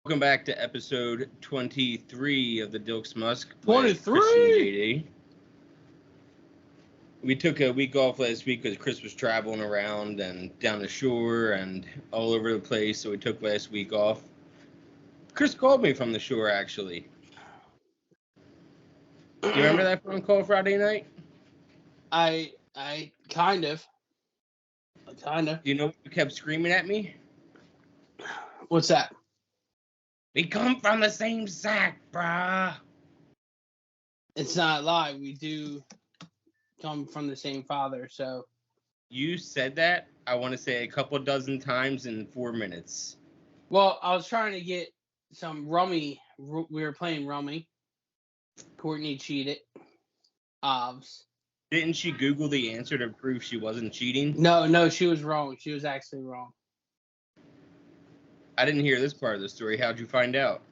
Welcome back to episode 23 of the Dilks Musk. 23? We took a week off last week because Chris was traveling around and down the shore and all over the place, so we took last week off. Chris called me from the shore, actually. Do you remember that phone call Friday night? I kind of. You know you kept screaming at me? What's that? We come from the same sack, brah. It's not a lie. We do come from the same father, so. You said that, I want to say, a couple dozen times in 4 minutes. Well, I was trying to get some rummy. We were playing rummy. Courtney cheated. Obs. Didn't she Google the answer to prove she wasn't cheating? No, she was wrong. She was actually wrong. I didn't hear this part of the story. How'd you find out?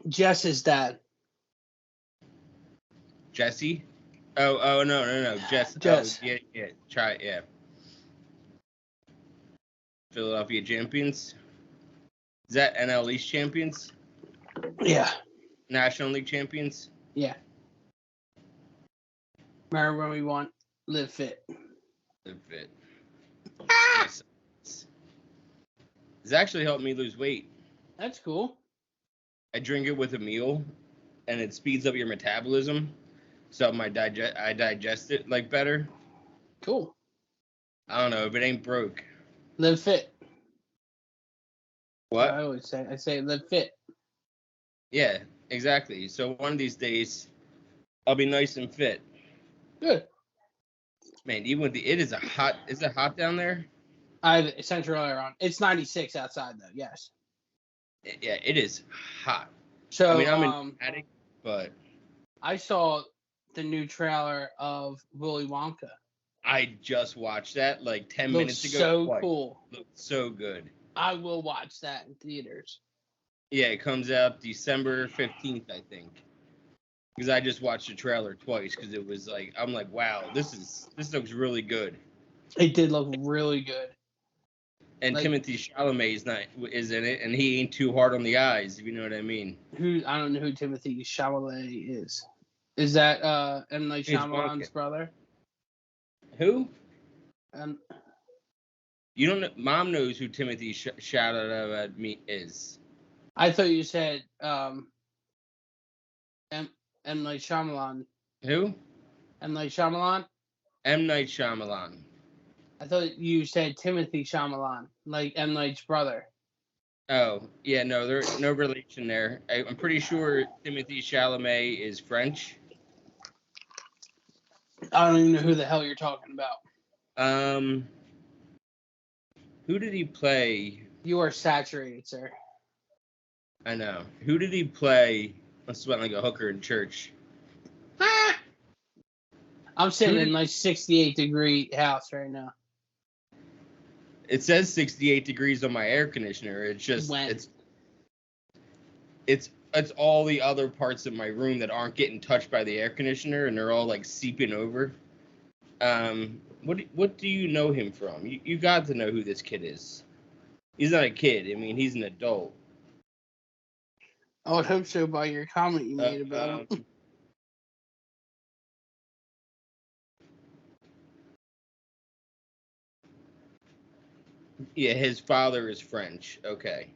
Jess's dad. Jesse? Oh, no. Jess. Jess. Oh, yeah. Try it, yeah. Philadelphia champions? Is that NL East champions? Yeah. National League champions? Yeah. Remember when we won? Live Fit. Live Fit. It's actually helped me lose weight. That's cool. I drink it with a meal, and it speeds up your metabolism, so I digest it like better. Cool. I don't know if it ain't broke. Live Fit. What? I always say. I say live fit. Yeah, exactly. So one of these days, I'll be nice and fit. Good. Man, even with is it hot down there? I have central air on. It's 96 outside though. Yes. Yeah, it is hot. So I mean, I'm in the attic, but I saw the new trailer of Willy Wonka. I just watched that like 10 Looks minutes ago. So cool. Looks so good. I will watch that in theaters. Yeah, it comes out December 15th, I think. Because I just watched the trailer twice because it was like I'm like, wow, this looks really good. It did look really good. And like, Timothée Chalamet is in it, and he ain't too hard on the eyes, if you know what I mean. I don't know who Timothée Chalamet is. Is that M. Night Shyamalan's brother? Who? Um. You don't know? Mom knows who Timothée Chalamet is. I thought you said M. Night Shyamalan. Who? M. Night Shyamalan? M. Night Shyamalan. I thought you said Timothée Chalamet, like M. Night's brother. Oh, yeah, no, there's no relation there. I'm pretty sure Timothée Chalamet is French. I don't even know who the hell you're talking about. Who did he play? You are saturated, sir. I know. Who did he play? I sweat like a hooker in church. I'm sitting in my 68-degree house right now. It says 68 degrees on my air conditioner. It's just it's all the other parts of my room that aren't getting touched by the air conditioner, and they're all like seeping over. What do you know him from? You got to know who this kid is. He's not a kid. I mean, he's an adult. I would hope so by your comment you made about him. Yeah, his father is French. Okay.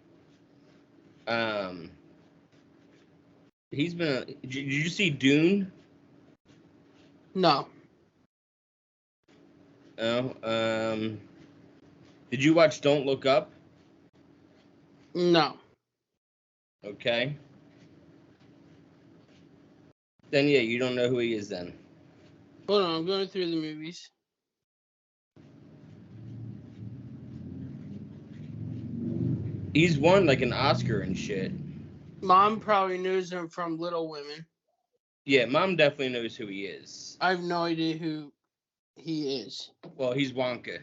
He's been. Did you see Dune? No. Oh. Did you watch Don't Look Up? No. Okay. Then yeah, you don't know who he is then. Hold on, I'm going through the movies. He's won like an Oscar and shit. Mom probably knows him from Little Women. Yeah, Mom definitely knows who he is. I have no idea who he is. Well, he's Wonka.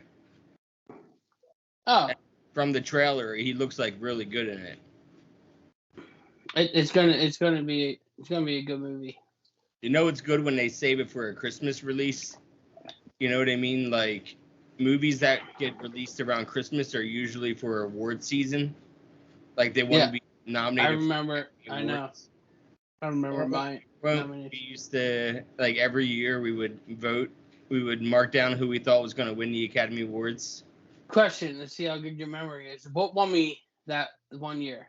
Oh. From the trailer, he looks like really good in it. It's gonna be a good movie. You know it's good when they save it for a Christmas release. You know what I mean? Like movies that get released around Christmas are usually for award season. Like they want to be nominated. I remember. For I know. awards. I remember my nomination. We used to, like, every year we would vote. We would mark down who we thought was going to win the Academy Awards. Question. Let's see how good your memory is. What won me that 1 year?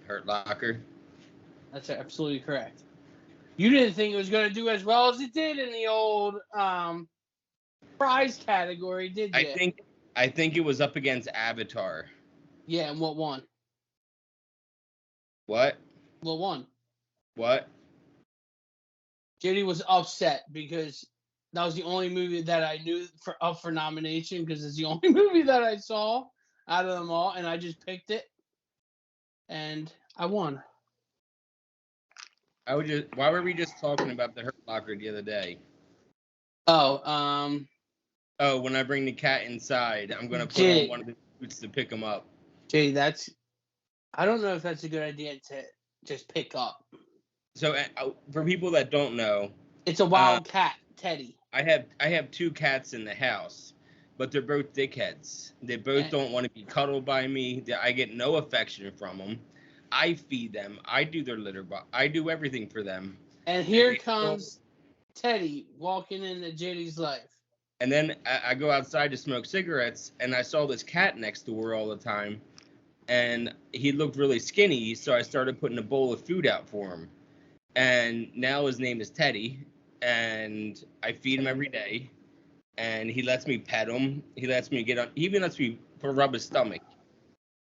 Hurt Locker. That's absolutely correct. You didn't think it was going to do as well as it did in the old prize category, did you? I think it was up against Avatar. Yeah, and what won? What? What won? What? JD was upset because that was the only movie that I knew up for nomination because it's the only movie that I saw out of them all, and I just picked it, and I won. Why were we just talking about the Hurt Locker the other day? Oh, when I bring the cat inside, I'm gonna put on one of the boots to pick him up. Jay, I don't know if that's a good idea to just pick up. So for people that don't know, it's a wild cat, Teddy. I have 2 cats in the house, but they're both dickheads. They both don't want to be cuddled by me. I get no affection from them. I feed them. I do their litter box. I do everything for them. And here comes Teddy walking into JD's life. And then I go outside to smoke cigarettes, and I saw this cat next door all the time, and he looked really skinny, so I started putting a bowl of food out for him. And now his name is Teddy, and I feed him every day, and he lets me pet him. He lets me he even lets me rub his stomach.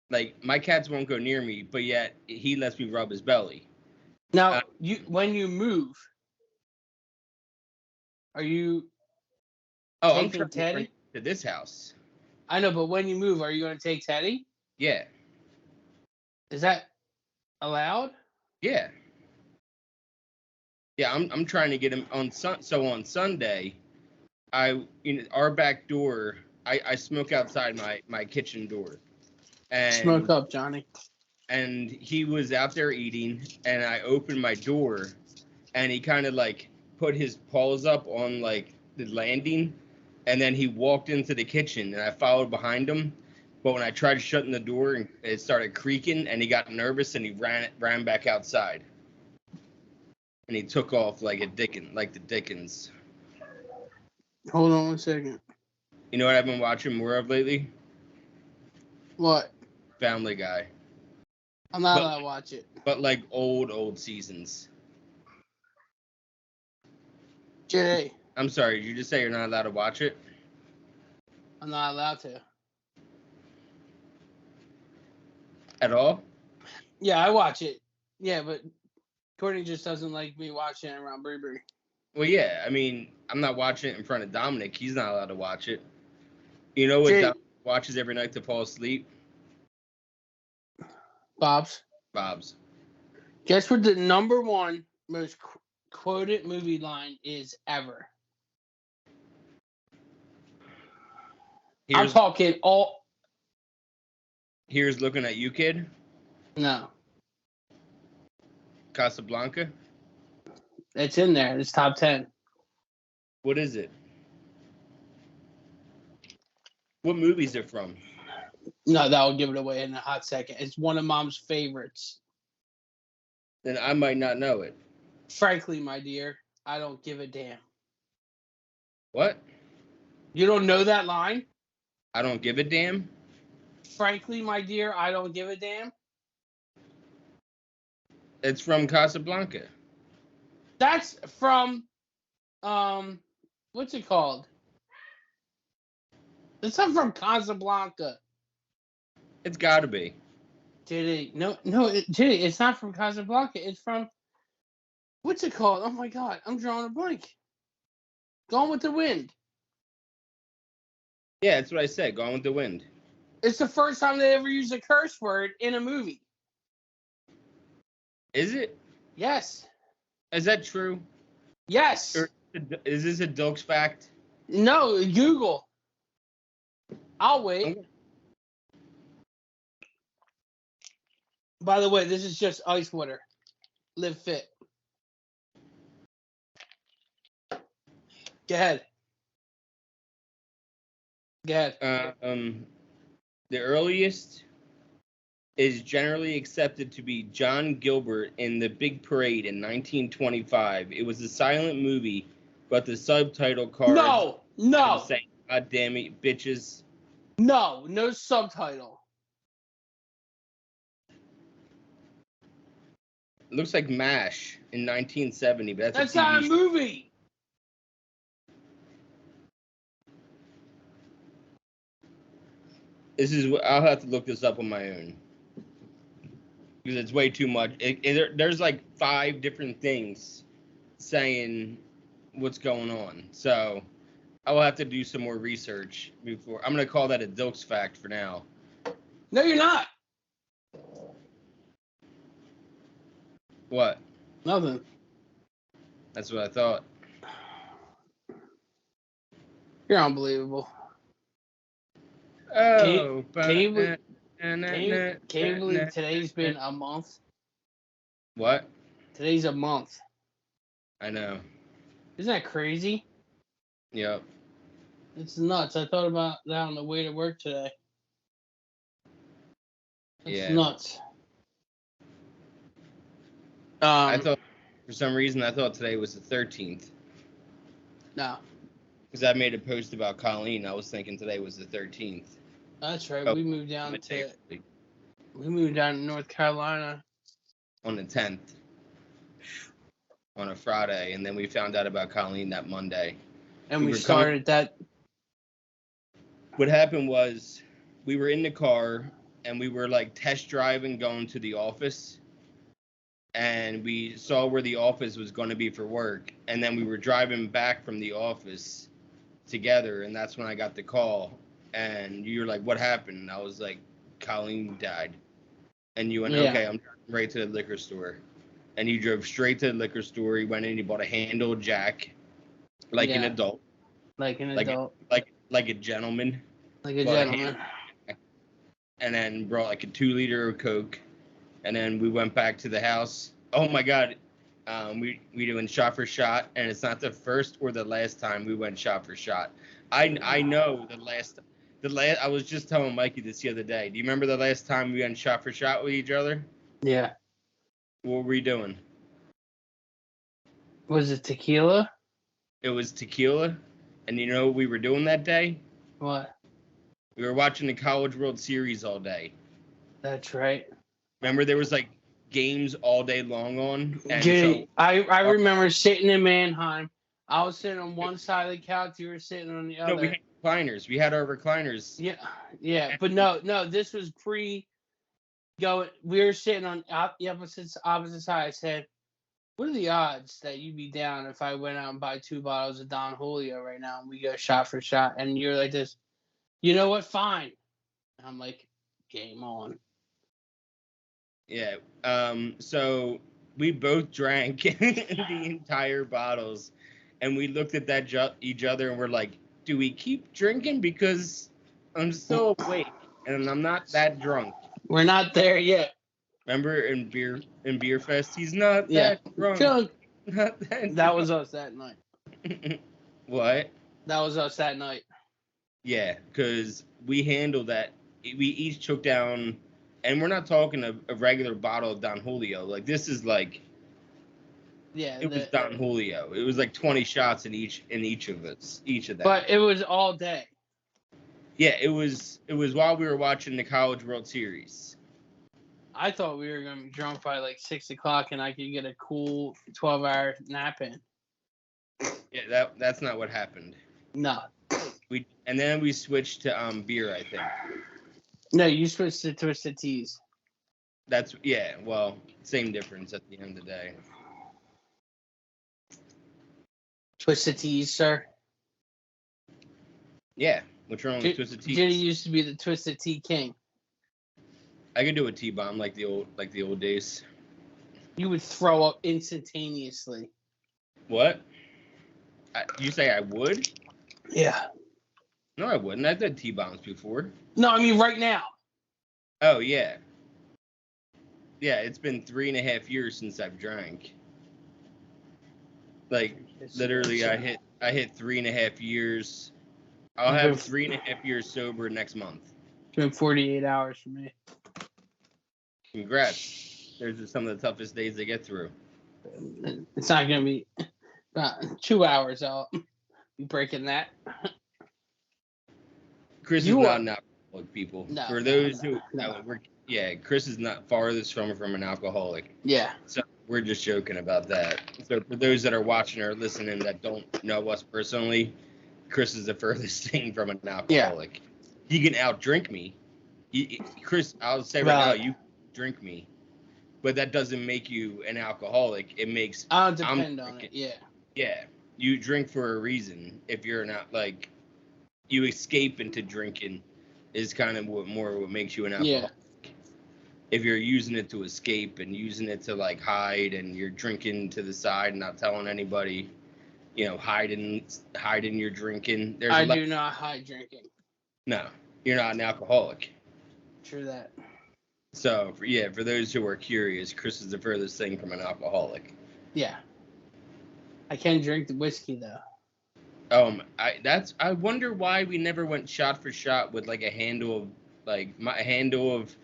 Like, my cats won't go near me, but yet he lets me rub his belly. Now, when you move, are you taking Teddy to this house? I know, but when you move, are you going to take Teddy? Yeah. Is that allowed? Yeah. Yeah, I'm trying to get him on on Sunday. Our back door. I smoke outside my kitchen door. And smoke up, Johnny. And he was out there eating, and I opened my door, and he kind of like put his paws up on like the landing, and then he walked into the kitchen, and I followed behind him. But when I tried shutting the door, it started creaking, and he got nervous, and he ran back outside. And he took off like the Dickens. Hold on 1 second. You know what I've been watching more of lately? What? Family Guy. I'm not allowed to watch it. But like old seasons. Jay. I'm sorry, did you just say you're not allowed to watch it? I'm not allowed to. At all? Yeah, I watch it. Yeah, but Courtney just doesn't like me watching it around Bree. Well, yeah, I mean, I'm not watching it in front of Dominic. He's not allowed to watch it. You know what Dominic watches every night to fall asleep? Bob's. Guess what the number 1 most quoted movie line is ever? I'm talking all. Here's looking at you, kid. No. Casablanca? It's in there. It's top 10. What is it? What movie is it from? No, that will give it away in a hot second. It's one of Mom's favorites. Then I might not know it. Frankly, my dear, I don't give a damn. What? You don't know that line? I don't give a damn? Frankly, my dear, I don't give a damn. It's from Casablanca. That's from, what's it called? It's not from Casablanca. It's got to be. JD, no, JD, it's not from Casablanca. It's from, what's it called? Oh my God, I'm drawing a blank. Gone with the Wind. Yeah, that's what I said. Gone with the Wind. It's the first time they ever used a curse word in a movie. Is it? Yes. Is that true? Yes. Or is this a Dilks fact? No, Google. I'll wait. By the way, this is just ice water. Live fit. Go ahead. The earliest is generally accepted to be John Gilbert in The Big Parade in 1925. It was a silent movie, but the subtitle card No, had him no, saying, "God damn it, bitches." no subtitle. It looks like MASH in 1970, but that's a not TV a show. movie. This is what I'll have to look this up on my own because it's way too much. There's like 5 different things saying what's going on, so I will have to do some more research before. I'm gonna call that a Dilks fact for now. No, you're not. What? Nothing. That's what I thought. You're unbelievable. Oh, Can you believe today's been a month? What? Today's a month. I know. Isn't that crazy? Yep. It's nuts. I thought about that on the way to work today. It's nuts. I thought, for some reason, today was the 13th. No. Because I made a post about Colleen. I was thinking today was the 13th. That's right. Oh, we moved down to North Carolina on the 10th. On a Friday. And then we found out about Colleen that Monday. And we started that. What happened was we were in the car and we were like test driving going to the office. And we saw where the office was going to be for work. And then we were driving back from the office together. And that's when I got the call. And you were like, what happened? And I was like, Colleen died. And you went, okay, I'm right to the liquor store. And you drove straight to the liquor store. You went in and you bought a handle jack. Like an adult. Like an adult. Like a gentleman. Like a gentleman. And then brought like a 2-liter of Coke. And then we went back to the house. Oh my God. We doing shot for shot, and it's not the first or the last time we went shot for shot. I know the last I was just telling Mikey this the other day. Do you remember the last time we went shot for shot with each other? Yeah. What were we doing? Was it tequila? It was tequila. And you know what we were doing that day? What? We were watching the College World Series all day. That's right. Remember there was like games all day long on? And Dude, I remember sitting in Mannheim. I was sitting on one side of the couch. You were sitting on the other. No, we had recliners. We had our recliners. Yeah. But no. This was go. We were sitting on the opposite side. I said, "What are the odds that you'd be down if I went out and buy 2 bottles of Don Julio right now and we go shot for shot?" And you're like this. You know what? Fine. And I'm like, game on. Yeah. So we both drank the entire bottles, and we looked at each other and we're like, "Do we keep drinking because I'm still awake and I'm not that drunk?" We're not there yet. Remember in beer fest, he's not that drunk. Not that was us that night. What? That was us that night. Yeah, because we handled that. We each took down, and we're not talking a regular bottle of Don Julio. Like this is like, it was Don Julio. It was like 20 shots in each of them. But it was all day. Yeah, it was while we were watching the College World Series. I thought we were gonna be drunk by like 6 o'clock, and I could get a cool 12-hour nap in. Yeah, that's not what happened. No. And then we switched to beer, I think. No, you switched to Twisted Teas. Well, same difference at the end of the day. Twisted Teas, sir. Yeah, what's wrong with Twisted Teas? Jenny used to be the Twisted Tea king. I could do a T-bomb like the old days. You would throw up instantaneously. What? You say I would? Yeah. No, I wouldn't. I've done T-bombs before. No, I mean right now. Oh, yeah. Yeah, it's been 3.5 years since I've drank. Like, literally, I hit 3.5 years. I'll have 3.5 years sober next month. It's been 48 hours for me. Congrats. Those are some of the toughest days to get through. It's not gonna be about 2 hours. I'll be breaking that. Chris You is are- not an alcoholic, people. No, For no, those no, who, no. Chris is not farthest from an alcoholic. Yeah. So we're just joking about that. So for those that are watching or listening that don't know us personally, Chris is the furthest thing from an alcoholic. He can outdrink me. Chris, I'll say right now, you drink me, but that doesn't make you an alcoholic. It makes I'll depend on it. Yeah. Yeah, you drink for a reason. If you're not like, you escape into drinking, is kind of what makes you an alcoholic. Yeah. If you're using it to escape and using it to like hide, and you're drinking to the side and not telling anybody, hiding your drinking. I do not hide drinking. No, you're not an alcoholic. True that. So for those who are curious, Chris is the furthest thing from an alcoholic. Yeah. I can drink the whiskey though. I wonder why we never went shot for shot with like a handle of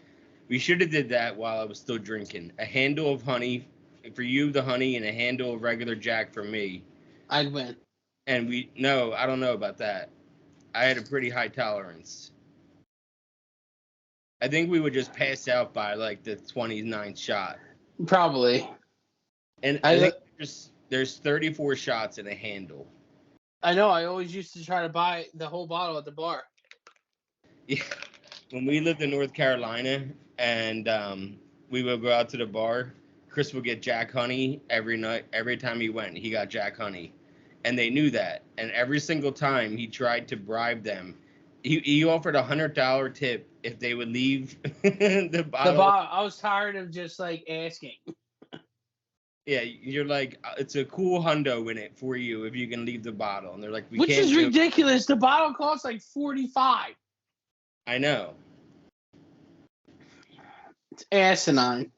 we should have did that while I was still drinking. A handle of honey for you, the honey, and a handle of regular Jack for me. I'd win. And I don't know about that. I had a pretty high tolerance. I think we would just pass out by like the 29th shot. Probably. And I think there's 34 shots in a handle. I know. I always used to try to buy the whole bottle at the bar. Yeah. When we lived in North Carolina and we would go out to the bar, Chris would get Jack Honey every night. Every time he went, he got Jack Honey. And they knew that. And every single time he tried to bribe them, he offered $100 tip if they would leave the bottle. I was tired of just like asking. Yeah, you're like, it's a cool hundo in it for you if you can leave the bottle. And they're like, Which is ridiculous. The bottle costs like $45. I know. It's asinine.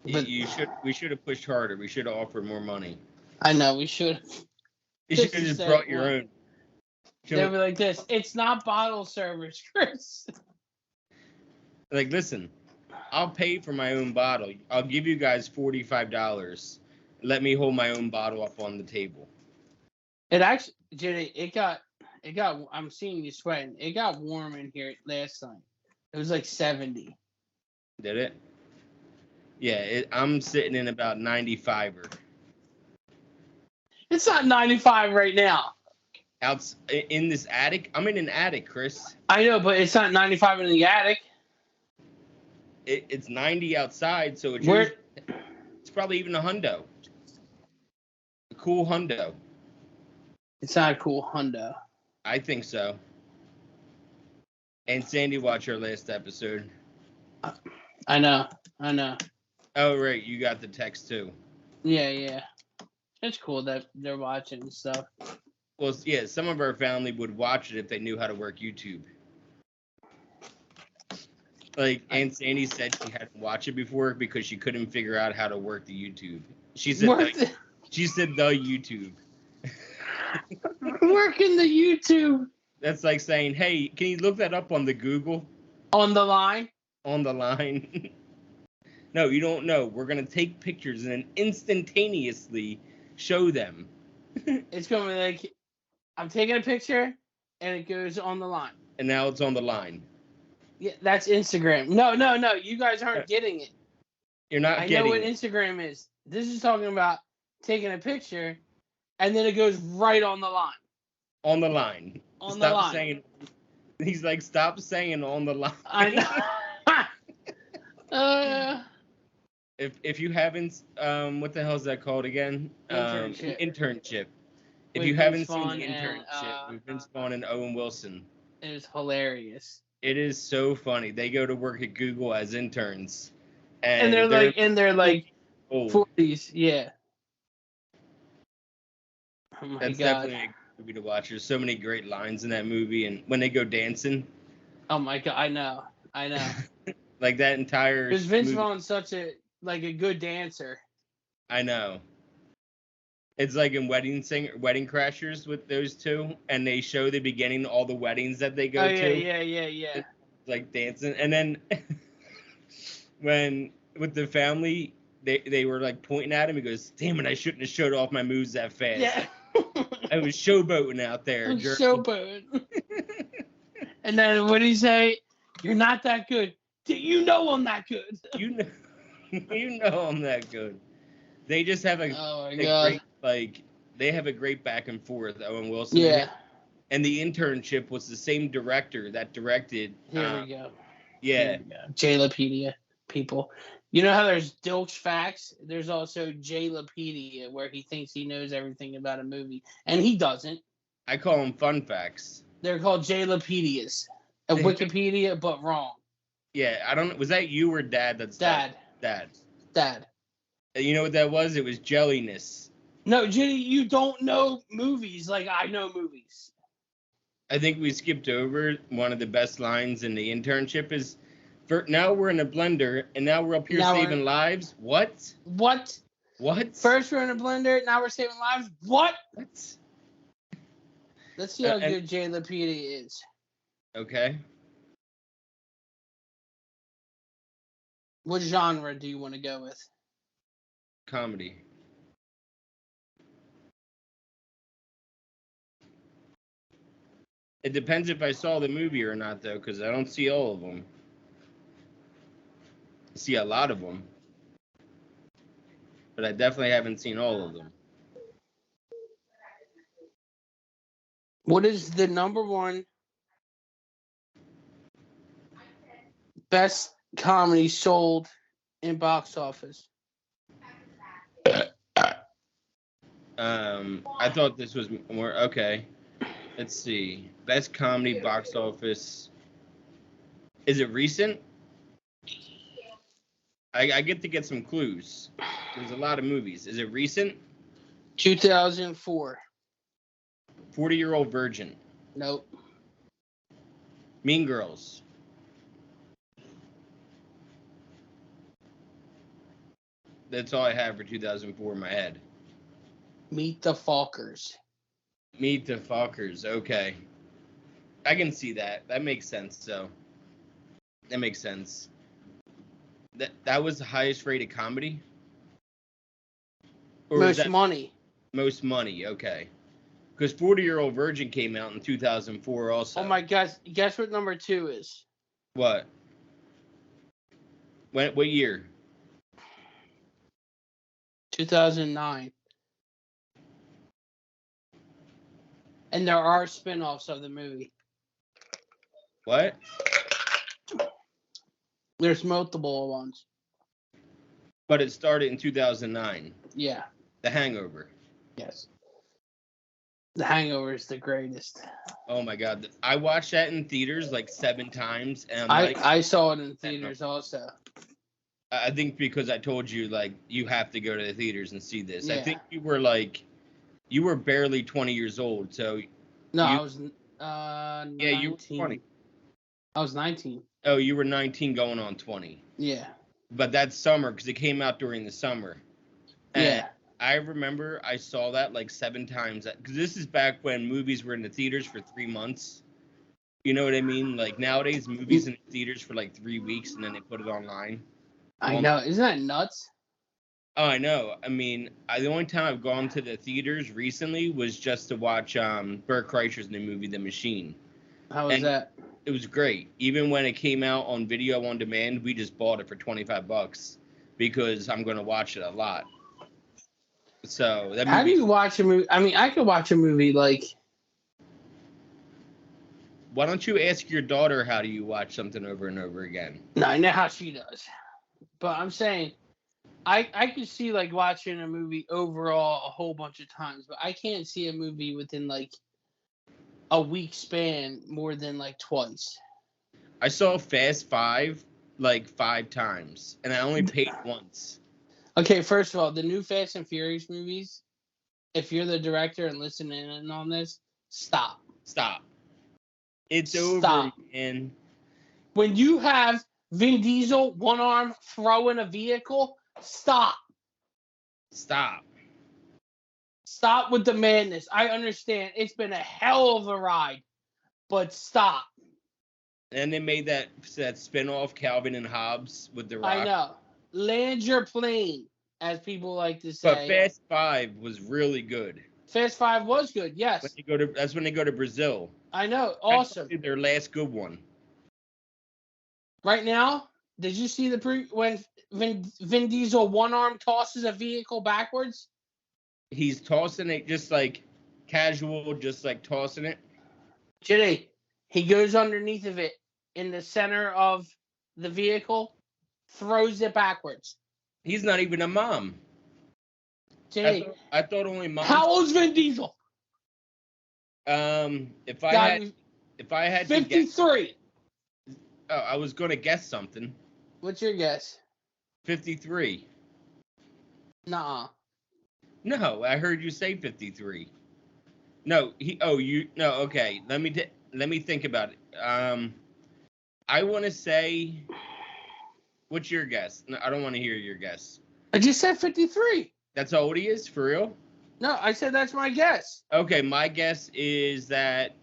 But we should have pushed harder. We should have offered more money. I know, we should. You should have just brought your own. They'll be like this. It's not bottle service, Chris. Like, listen, I'll pay for my own bottle. I'll give you guys $45. Let me hold my own bottle up on the table. It actually, Jenny, it got. I'm seeing you sweating. It got warm in here last night. It was like 70. Did it? Yeah, I'm sitting in about 95er. It's not 95 right now. Out in this attic? I'm in an attic, Chris. I know, but it's not 95 in the attic. It's 90 outside, so it's probably even a hundo. A cool hundo. It's not a cool hundo. I think so. And Sandy watched our last episode. I know. Oh, right. You got the text, too. Yeah. It's cool that they're watching and stuff. Well, yeah, some of our family would watch it if they knew how to work YouTube. Like, Aunt Sandy said she hadn't watched it before because she couldn't figure out how to work the YouTube. She said the YouTube. Working the YouTube. That's like saying, hey, can you look that up on the Google? On the line? On the line. No, you don't know. We're going to take pictures and then instantaneously show them. It's going to be like, I'm taking a picture, and it goes on the line. And now it's on the line. Yeah, that's Instagram. No. You guys aren't getting it. You're not getting it. I know what Instagram is. This is talking about taking a picture, and then it goes right on the line. On the line. Stop saying. He's like, stop saying on the line. I know. If you haven't, what the hell is that called again? Internship. If you haven't seen the internship with Vince Vaughn and Owen Wilson, it is hilarious. It is so funny. They go to work at Google as interns, and they're like old. 40s. Yeah. Oh my That's God. definitely a movie to watch. There's so many great lines in that movie, and when they go dancing. Oh my God! I know. Like that entire. Because Vince Vaughn's such a good dancer. I know. It's like in Wedding Crashers with those two, and they show the beginning all the weddings that they go to. Yeah. Like dancing, and then when with the family, they were like pointing at him. He goes, "Damn it, I shouldn't have showed off my moves that fast. Yeah. I was showboating out there." I'm during- showboating. And then what did he say? You're not that good. You know I'm not good. you know, you know I'm that good. They just have Oh my a god. great they have a great back and forth. Owen Wilson. Yeah. And The Internship was the same director that directed. Here we go. Yeah. Jaylapedia, people. You know how there's Dilks Facts? There's also Jaylapedia, where he thinks he knows everything about a movie, and he doesn't. I call them fun facts. They're called Jaylapedias. A Wikipedia, but wrong. Yeah, I don't. Was that you or Dad? Dad. Dad. You know what that was? It was jelliness. No, Jenny, you don't know movies like I know movies. I think we skipped over one of the best lines in The Internship is, now we're in a blender and now we're up here saving lives. What? What? First we're in a blender, now we're saving lives. What? Let's see how good Jaylapedia is. Okay. What genre do you want to go with? Comedy. It depends if I saw the movie or not, though, because I don't see all of them. I see a lot of them. But I definitely haven't seen all of them. What is the number one best comedy sold in box office? I thought this was more okay. Let's see. Best comedy box office. Is it recent? I get to get some clues. There's a lot of movies. Is it recent? 2004. 40-Year-Old Virgin. Nope. Mean Girls. That's all I have for 2004 in my head. Meet the Fockers. Meet the Fockers. Okay. I can see that. That makes sense, so. That makes sense. That was the highest rated comedy? Or Most money. Most money, okay. Because 40-Year-Old Virgin came out in 2004 also. Oh my gosh. Guess what number 2 is? What? What year? 2009. And there are spin-offs of the movie. What? There's multiple ones. But it started in 2009. Yeah. The Hangover. Yes. The Hangover is the greatest. Oh my God. I watched that in theaters like 7 times. And I saw it in theaters also. I think because I told you, like, you have to go to the theaters and see this. Yeah. I think you were barely 20 years old. So. No, I was 19. Yeah, you were 20. I was 19. Oh, you were 19 going on 20. Yeah. But that's summer because it came out during the summer. And yeah. I remember I saw that like 7 times. Because this is back when movies were in the theaters for 3 months. You know what I mean? Like nowadays, movies in the theaters for like 3 weeks and then they put it online. I know. Isn't that nuts? Oh, I know. I mean, the only time I've gone to the theaters recently was just to watch Bert Kreischer's new movie, The Machine. How was that? It was great. Even when it came out on video on demand, we just bought it for $25 because I'm going to watch it a lot. So that movie. How do you watch a movie? I mean, I could watch a movie like. Why don't you ask your daughter how do you watch something over and over again? No, I know how she does. But I'm saying, I could see like watching a movie overall a whole bunch of times, but I can't see a movie within like a week span more than like twice. I saw Fast 5 like 5 times, and I only paid once. Okay, first of all, the new Fast and Furious movies, if you're the director and listening in on this, stop. It's over, man. When you have Vin Diesel, one arm throwing a vehicle, stop. Stop with the madness. I understand it's been a hell of a ride, but stop. And they made that spin-off Calvin and Hobbes with The Rock. I know. Land your plane, as people like to say. But Fast 5 was really good. Fast 5 was good, yes. That's when they go to Brazil. I know, awesome. That's their last good one. Right now, did you see when Vin Diesel one-arm tosses a vehicle backwards? He's tossing it just like casual, just like tossing it. Jimmy, he goes underneath of it in the center of the vehicle, throws it backwards. He's not even a mom. Jimmy, I thought only moms. How old's Vin Diesel? If I had 53. I was gonna guess something. What's your guess? 53. Nuh-uh. No, I heard you say 53. No, okay. Let me think about it. I want to say, what's your guess? No, I don't want to hear your guess. I just said 53. That's how old he is, for real? No, I said that's my guess. Okay, my guess is that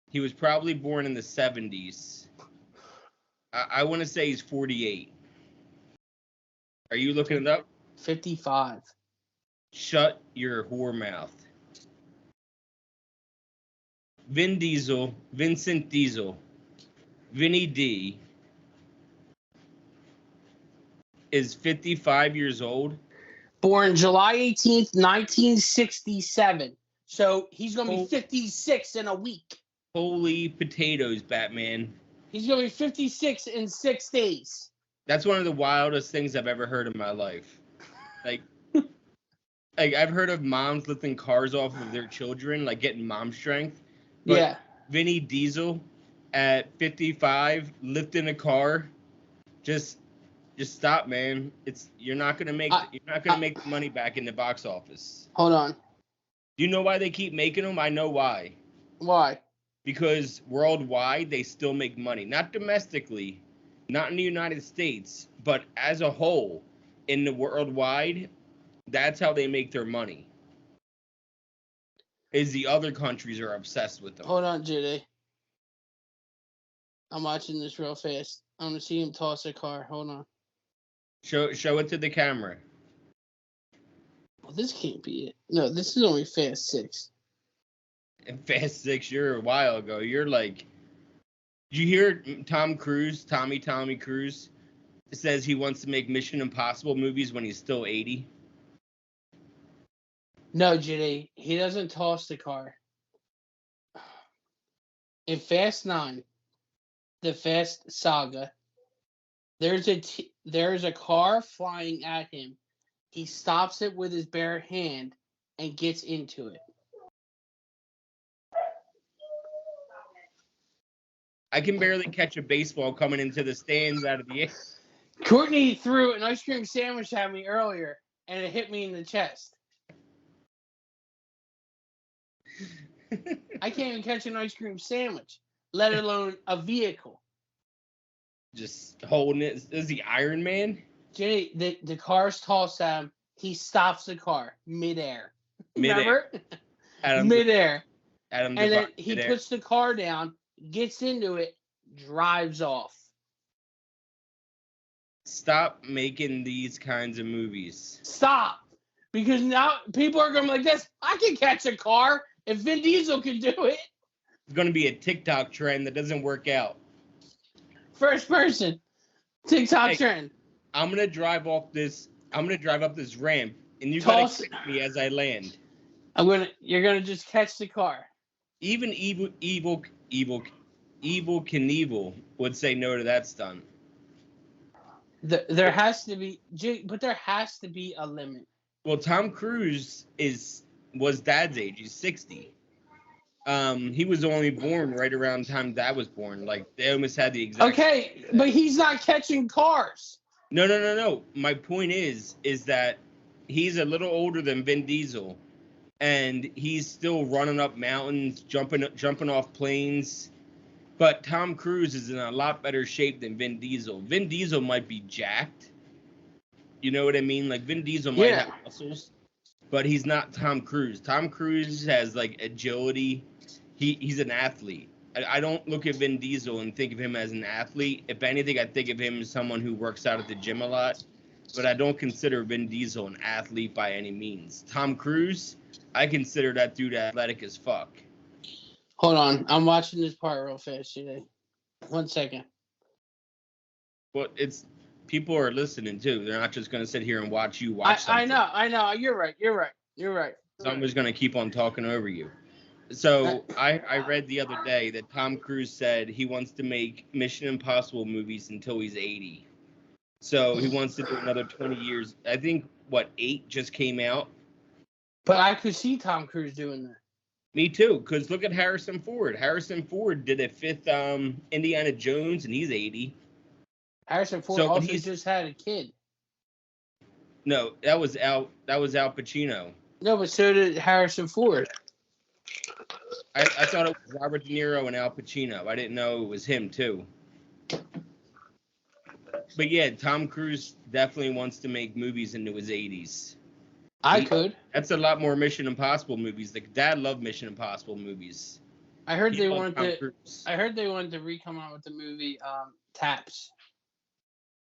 he was probably born in the 70s. I want to say he's 48. Are you looking it up? 55. Shut your whore mouth. Vincent Diesel, Vinny D, is 55 years old. Born July 18th, 1967. So he's going to be 56 in a week. Holy potatoes, Batman. He's going to be 56 in 6 days. That's one of the wildest things I've ever heard in my life. Like I've heard of moms lifting cars off of their children, like getting mom strength. But yeah. Vinny Diesel at 55 lifting a car, just stop, man. You're not gonna make the money back in the box office. Hold on. Do you know why they keep making them? I know why. Why? Because worldwide they still make money, not domestically, not in the United States, but as a whole, in the worldwide, that's how they make their money. Is the other countries are obsessed with them. Hold on, Judy. I'm watching this real fast. I'm gonna see him toss a car. Hold on. Show it to the camera. Well, this can't be it. No, this is only Fast 6. And Fast 6, you're a while ago. You're like, did you hear Tommy Cruise says he wants to make Mission Impossible movies when he's still 80? No, Judy, he doesn't toss the car. In Fast 9, the Fast Saga, there's a car flying at him. He stops it with his bare hand and gets into it. I can barely catch a baseball coming into the stands out of the air. Courtney threw an ice cream sandwich at me earlier, and it hit me in the chest. I can't even catch an ice cream sandwich, let alone a vehicle. Just holding it. Is he Iron Man? Jenny, the car's tossed at him. He stops the car midair. Remember? Midair. And then he puts the car down, gets into it, drives off. Stop making these kinds of movies. Stop. Because now people are going to be like this. I can catch a car if Vin Diesel can do it. It's going to be a TikTok trend that doesn't work out. First person. TikTok trend. I'm going to drive up this ramp, and you got to catch me as I land. You're going to just catch the car. Even Evil Knievel would say no to that stunt. There has to be a limit. Well, Tom Cruise was Dad's age. He's 60. He was only born right around the time Dad was born. Like, they almost had the exact. Okay, but he's not catching cars. No. My point is that he's a little older than Vin Diesel, and he's still running up mountains, jumping off planes. But Tom Cruise is in a lot better shape than Vin Diesel. Vin Diesel might be jacked. You know what I mean? Like, Vin Diesel might have muscles, but he's not Tom Cruise. Tom Cruise has, like, agility. He's an athlete. I don't look at Vin Diesel and think of him as an athlete. If anything, I think of him as someone who works out at the gym a lot. But I don't consider Vin Diesel an athlete by any means. Tom Cruise, I consider that dude athletic as fuck. Hold on. I'm watching this part real fast today. 1 second. But it's people are listening too. They're not just gonna sit here and watch you watch something. I know. You're right. Someone's gonna keep on talking over you. So I read the other day that Tom Cruise said he wants to make Mission Impossible movies until he's 80. So he wants to do another 20 years. I think, 8 just came out? But I could see Tom Cruise doing that. Me too, because look at Harrison Ford. Harrison Ford did a 5th Indiana Jones, and he's 80. Harrison Ford also just had a kid. No, that was Al Pacino. No, but so did Harrison Ford. I thought it was Robert De Niro and Al Pacino. I didn't know it was him, too. But yeah, Tom Cruise definitely wants to make movies into his 80s. I could. That's a lot more Mission Impossible movies. Like, Dad loved Mission Impossible movies. I heard they wanted to re-come out with the movie Taps.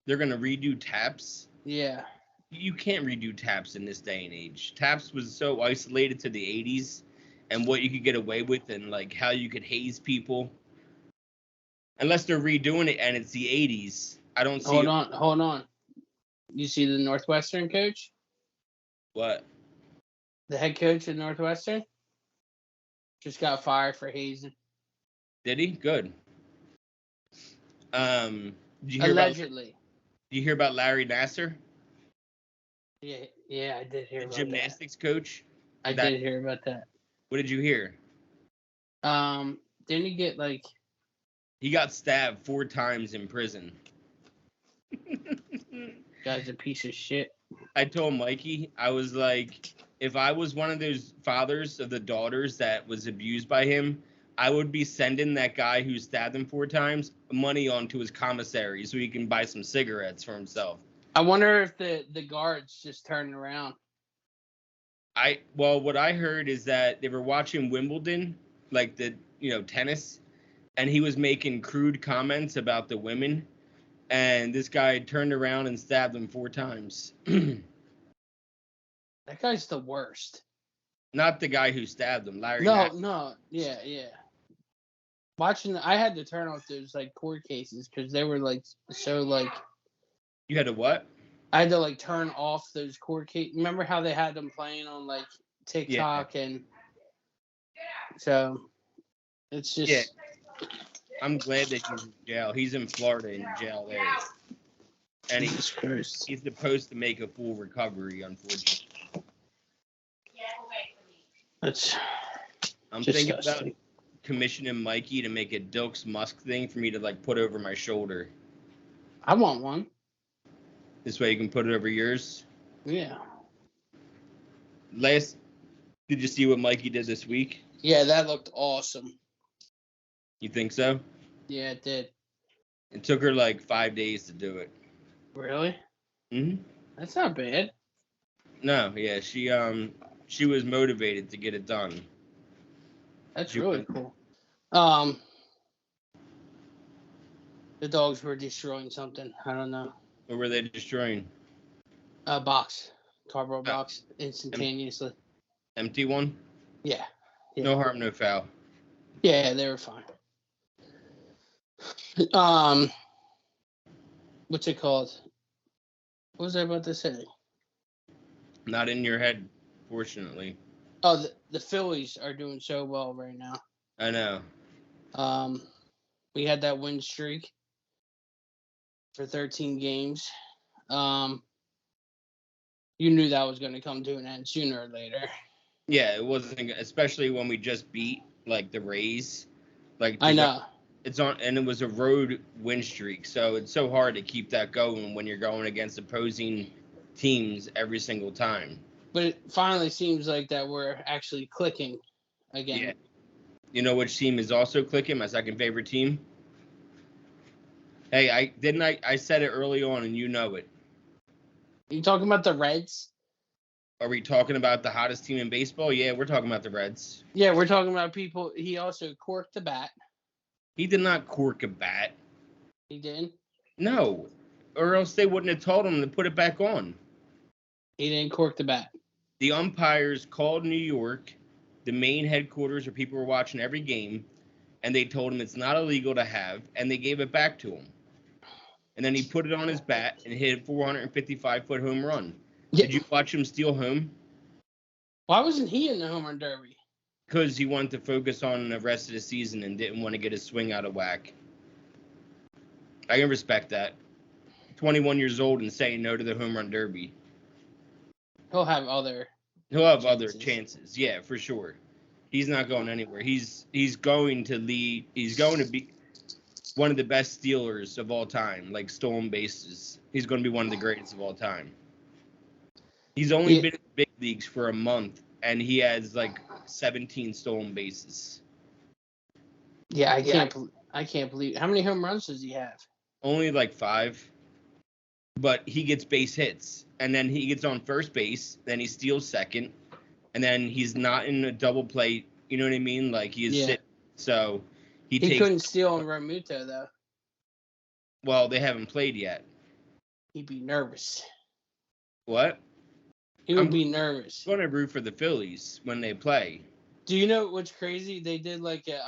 They're gonna redo Taps? Yeah. You can't redo Taps in this day and age. Taps was so isolated to the 80s and what you could get away with and like how you could haze people. Unless they're redoing it and it's the 80s. I don't see. Hold on. You see the Northwestern coach? What? The head coach at Northwestern just got fired for hazing. Did he? Good. Did you hear Allegedly. Did you hear about Larry Nasser? Yeah, I did hear about that. Gymnastics coach? I did hear about that. What did you hear? Didn't he get like... He got stabbed 4 times in prison. Guy's a piece of shit. I told Mikey, I was like, if I was one of those fathers of the daughters that was abused by him, I would be sending that guy who stabbed him 4 times money onto his commissary so he can buy some cigarettes for himself. I wonder if the guards just turned around. What I heard is that they were watching Wimbledon, like the tennis, and he was making crude comments about the women, and this guy turned around and stabbed him 4 times. That guy's the worst. Not the guy who stabbed him, Larry. No, yeah. Watching, I had to turn off those like court cases because they were like so like. You had to what? I had to like turn off those court cases. Remember how they had them playing on like TikTok and. So, it's just. Yeah. I'm glad that he's in jail. He's in Florida in jail there, and he's supposed to make a full recovery. Unfortunately. I'm thinking about commissioning Mikey to make a Dilks Musk thing for me to like put over my shoulder. I want one. This way you can put it over yours. Yeah. Did you see what Mikey did this week? Yeah, that looked awesome. You think so? Yeah, it did. It took her like 5 days to do it. Really? Mhm. That's not bad. No, yeah, she was motivated to get it done. That's really cool. The dogs were destroying something. I don't know. What were they destroying? A box. Cardboard box. Instantaneously. Empty one? Yeah. No harm, no foul. Yeah, they were fine. What's it called? What was I about to say? Not in your head, fortunately. Oh, the Phillies are doing so well right now. I know. We had that win streak for 13 games. You knew that was going to come to an end sooner or later. Yeah, it wasn't, especially when we just beat like the Rays. I know. And it was a road win streak, so it's so hard to keep that going when you're going against opposing teams every single time. But it finally seems like that we're actually clicking again. Yeah. You know which team is also clicking? My second favorite team. Hey, I said it early on, and you know it. You talking about the Reds? Are we talking about the hottest team in baseball? Yeah, we're talking about the Reds. Yeah, we're talking about people. He also corked the bat. He did not cork a bat. He didn't? No. Or else they wouldn't have told him to put it back on. He didn't cork the bat. The umpires called New York, the main headquarters where people were watching every game, and they told him it's not illegal to have, and they gave it back to him. And then he put it on his bat and hit a 455-foot home run. Yeah. Did you watch him steal home? Why wasn't he in the home run derby? Because he wanted to focus on the rest of the season and didn't want to get his swing out of whack. I can respect that. 21 years old and saying no to the home run derby. He'll have other chances. Yeah, for sure. He's not going anywhere. He's going to lead. He's going to be one of the best stealers of all time, like stolen bases. He's going to be one of the greatest of all time. He's only been in the big leagues for a month, and he has like 17 stolen bases. Yeah, I can't believe. How many home runs does he have? Only like 5. But he gets base hits, and then he gets on first base, then he steals second, and then he's not in a double play. You know what I mean? Like he is sitting. So he couldn't steal on Realmuto though. Well, they haven't played yet. He'd be nervous. What? He would be nervous. I'm going to root for the Phillies when they play. Do you know what's crazy? They did like a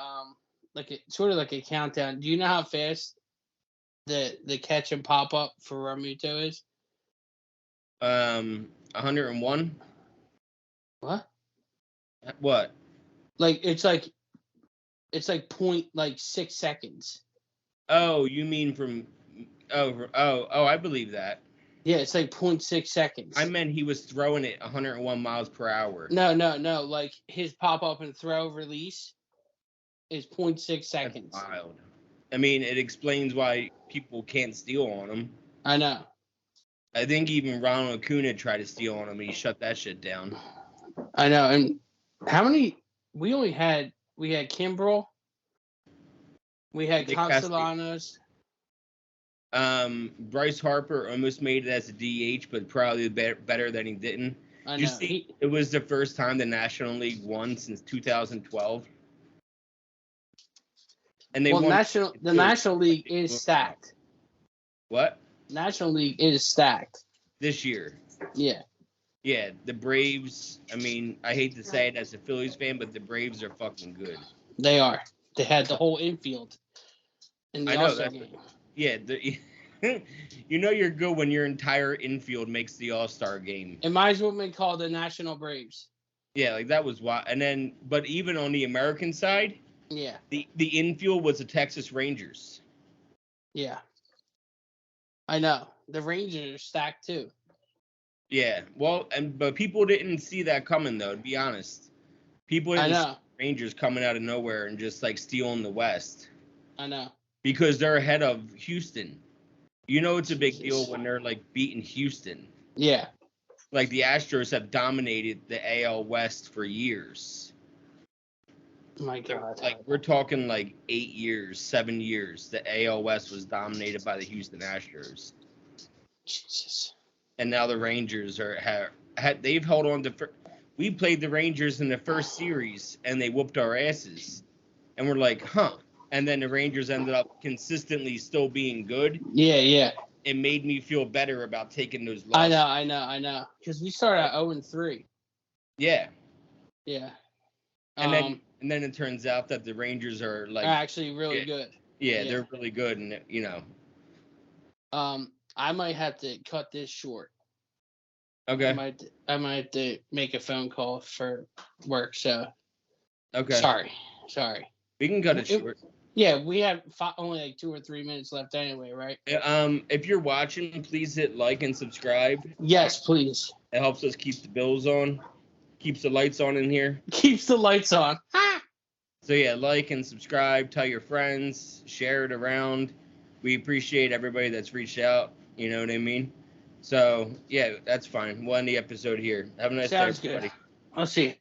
sort of like a countdown. Do you know how fast the catch and pop up for Realmuto is? 101. What? What? Like it's like 0.6 seconds. Oh, you mean from? Oh! I believe that. Yeah, it's like 0.6 seconds. I meant he was throwing it 101 miles per hour. No. Like his pop up and throw release is 0.6 seconds. That's wild. I mean, it explains why people can't steal on him. I know. I think even Ronald Acuna tried to steal on him, and he shut that shit down. I know. And how many? We had Kimbrel. We had Castellanos. Bryce Harper almost made it as a DH, but probably better than he didn't. I know. You see, it was the first time the National League won since 2012. And they won. The National League is stacked. What? National League is stacked. This year. Yeah. Yeah, the Braves, I mean, I hate to say it as a Phillies fan, but the Braves are fucking good. They are. They had the whole infield in the All-Star game. Yeah, you know you're good when your entire infield makes the All-Star game. It might as well be called the National Braves. Yeah, like that was why. And then, but even on the American side, yeah, the infield was the Texas Rangers. Yeah, I know. The Rangers are stacked too. Yeah, well, but people didn't see that coming though. To be honest, people didn't see the Rangers coming out of nowhere and just like stealing the West. I know. Because they're ahead of Houston. You know it's a big deal when they're like beating Houston. Yeah. Like the Astros have dominated the AL West for years. My God. Like we're talking like 8 years, 7 years. The AL West was dominated by the Houston Astros. Jesus. And now the Rangers they've held on to. We played the Rangers in the first series and they whooped our asses, and we're like, huh. And then the Rangers ended up consistently still being good. Yeah. It made me feel better about taking those losses. I know. Because we started at 0-3. Yeah. Yeah. And then it turns out that the Rangers are like actually really good. Yeah, they're really good, and you know. I might have to cut this short. Okay. I might have to make a phone call for work. So. Okay. Sorry. We can cut it short. Yeah, we have only like 2 or 3 minutes left anyway, right? If you're watching, please hit like and subscribe. Yes, please. It helps us keep the bills on, keeps the lights on in here. Keeps the lights on. Ha! So yeah, like and subscribe, tell your friends, share it around. We appreciate everybody that's reached out. You know what I mean? So yeah, that's fine. We'll end the episode here. Have a nice day, everybody. Sounds good. I'll see you.